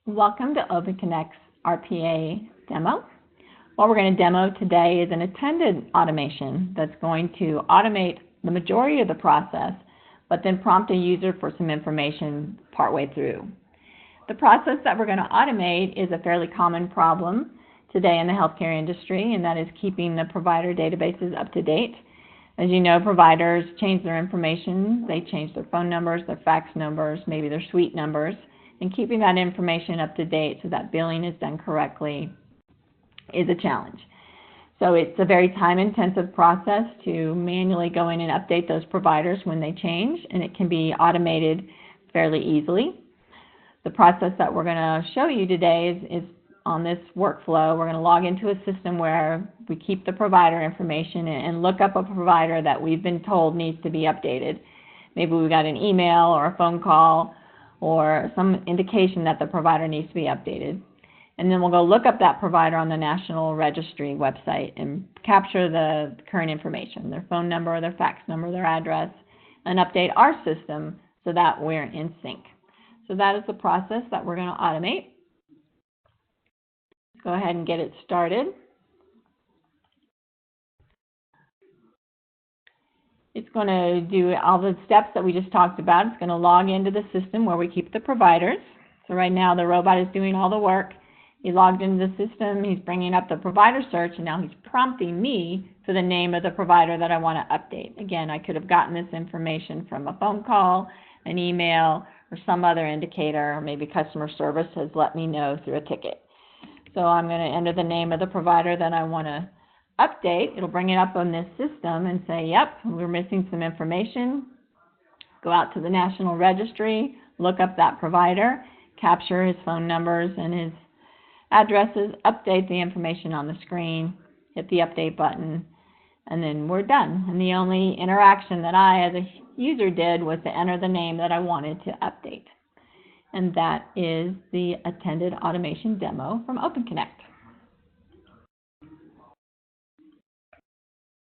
Welcome to OpenConnect's RPA demo. What we're going to demo today is an attended automation that's going to automate the majority of the process, but then prompt a user for some information partway through. The process that we're going to automate is a fairly common problem today in the healthcare industry, and that is keeping the provider databases up to date. As you know, providers change their information. They change their phone numbers, their fax numbers, maybe their suite numbers, and keeping that information up to date so that billing is done correctly is a challenge. So it's a very time-intensive process to manually go in and update those providers when they change, and it can be automated fairly easily. The process that we're going to show you today is on this workflow. We're going to log into a system where we keep the provider information and look up a provider that we've been told needs to be updated. Maybe we got an email or a phone call or some indication that the provider needs to be updated. And then we'll go look up that provider on the National Registry website and capture the current information, their phone number, their fax number, their address, and update our system so that we're in sync. So that is the process that we're going to automate. Let's go ahead and get it started. It's going to do all the steps that we just talked about. It's going to log into the system where we keep the providers. So right now the robot is doing all the work. He logged into the system, he's bringing up the provider search, and now he's prompting me for the name of the provider that I want to update. Again, I could have gotten this information from a phone call, an email, or some other indicator, or maybe customer service has let me know through a ticket. So I'm going to enter the name of the provider that I want to update. It'll bring it up on this system and say, yep, we're missing some information. Go out to the National Registry, look up that provider, capture his phone numbers and his addresses, update the information on the screen, hit the update button, and then we're done. And the only interaction that I as a user did was to enter the name that I wanted to update. And that is the attended automation demo from OpenConnect.